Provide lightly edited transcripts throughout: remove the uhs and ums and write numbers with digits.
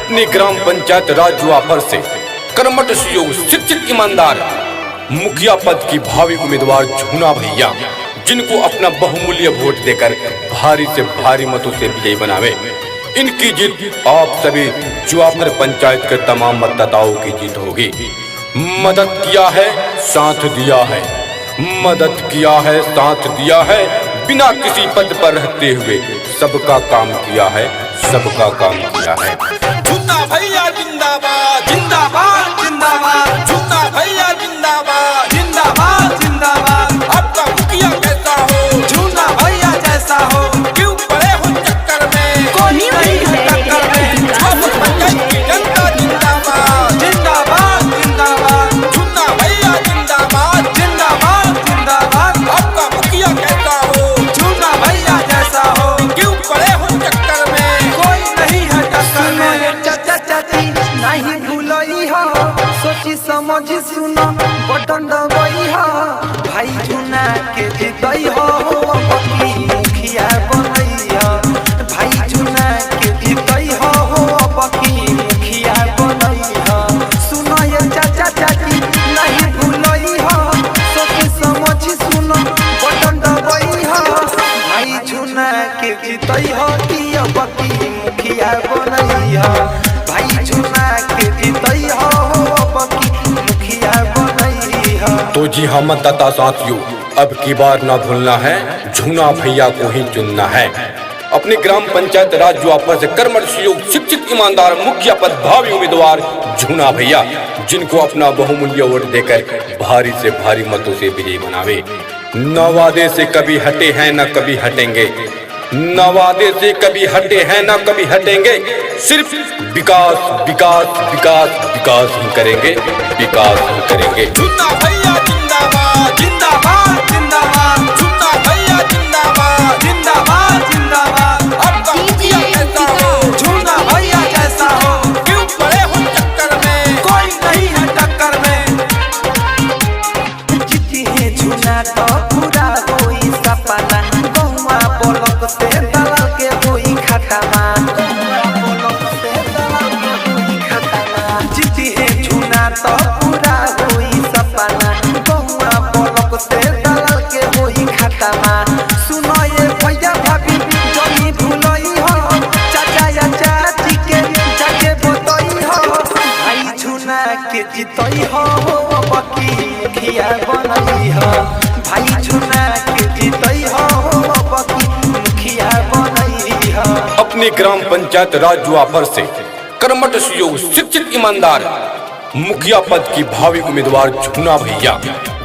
अपने ग्राम पंचायत राज जुआफर से कर्मठ सुयोग शिक्षित ईमानदार मुखिया पद की भावी उम्मीदवार झूना भैया, जिनको अपना बहुमूल्य वोट देकर भारी से भारी मतों से विजयी बनावे। इनकी जीत आप सभी जुआफर पंचायत के तमाम मतदाताओं की जीत होगी। मदद किया है, साथ दिया है, मदद किया है, साथ दिया है, बिना किसी पद पर रहते हुए सबका काम किया है, सबका काम किया है। झूना भैया जिंदाबाद जिंदाबाद जिंदाबाद, झूना भैया जिंदाबाद जिंदाबाद जिंदाबाद। आपका मुखिया कैसा हो, झूना भैया जैसा हो, क्यों पड़े हो चक्कर में, कोई नहीं है टक्कर में। पंचायत की जनता जिंदाबाद जिंदाबाद जिंदाबाद, झूना भैया जिंदाबाद जिंदाबाद जिंदाबाद। आपका मुखिया कैसा हो, झूना भैया जैसा हो, क्यों पड़े हो चक्कर में, कोई नहीं है टक्कर में। चाचा चाची नहीं भूलई हो, सोची समझी सुनो बटन दबई हो, भाई झूना के जीतई हो, पक्की मुखिया बनई हो, भाई झूना के जीतई हो, पक्की मुखिया बनई हो। सुनो ये चाचा चाची नहीं भूलई हो, सोची समझी सुनो बटन दबई हो, भाई झूना के जीतई हो, पक्की मुखिया बनई हो, भाई झूना के जीतई हो, पक्की मुखिया बनई हो। तो जी हाँ मतदाता साथियों, अब की बार ना भूलना है, झूना भैया को ही चुनना है। अपने ग्राम पंचायत राज जुआफर से कर्मठ सुयोग शिक्षित ईमानदार मुखिया पद भावी उम्मीदवार झूना भैया, जिनको अपना बहुमूल्य वोट देकर भारी से भारी मतों से विजयी बनावे। न वादे से कभी हटे हैं न कभी हटेंगे, न वादे से कभी हटे हैं न कभी हटेंगे, सिर्फ विकास विकास विकास विकास ही करेंगे, विकास ही करेंगे। झूना भैया जिंदाबाद जिंदाबाद जिंदाबाद, झूना भैया जिंदाबाद जिंदाबाद जिंदाबाद। आपका मुखिया कैसा हो, झूना भैया जैसा हो, क्यों पड़े हो चक्कर में, कोई नहीं है टक्कर में। जीती है झूना तो पूरा होई सपना, गौवा बोलक से दलाल के होई खतमा, जीती है झूना तो पूरा होई सपना, गौवा बोलक से दलाल के होई खतमा। सुनो ये भैया भाभी जनी भूलई हो, चाचा या चाची के जाके बतई हो, भाई झूना के जीतई हो, पक्की मुखिया बनई हो, भाई झूना के जीतई हो, पक्की मुखिया बनई हो। अपने ग्राम पंचायत राज जुआफर से कर्मठ सुयोग शिक्षित ईमानदार मुखिया पद की भावी उम्मीदवार झूना भैया,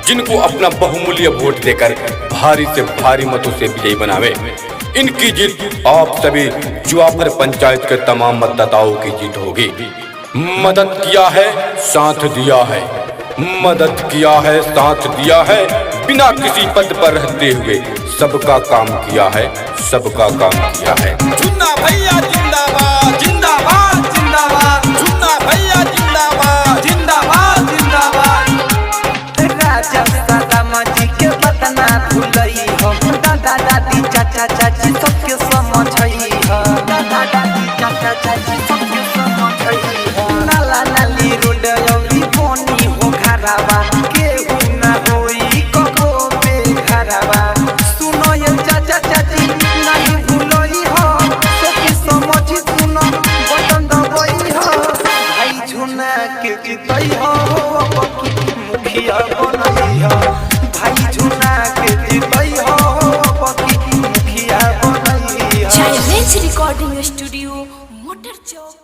जिनको अपना बहुमूल्य वोट देकर भारी से भारी मतों से विजयी बनावे। इनकी जीत आप सभी जुआफर पंचायत के तमाम मतदाताओं की जीत होगी। मदद किया है, साथ दिया है, मदद किया है, साथ दिया है, बिना किसी पद पर रहते हुए सबका काम किया है, सबका काम किया है। झूना भैया जिंदाबाद जिंदाबाद जिंदाबाद, झूना भैया जिंदाबाद जिंदाबाद जिंदाबाद। राजा सलाम जी के बतना भूलई हो, दादा दादी चाचा चाची सबके समझई हो, दादा दादी चाचा चाची सबके समझई हो। नाला नाली रोड अउरी पानी हो घरवा, केहू ना होई कबो बेघरवा। सुनो ये चाचा चाची नहीं भूलई हो, सबके समझी सुनो बटन दबई हो, भाई झूना के जीतई हो, पक्की मुखिया बनई हो, भाई झूना के जीतई हो, पक्की मुखिया बनई हो। चैलेंज रिकॉर्डिंग स्टूडियो मोटर चौक।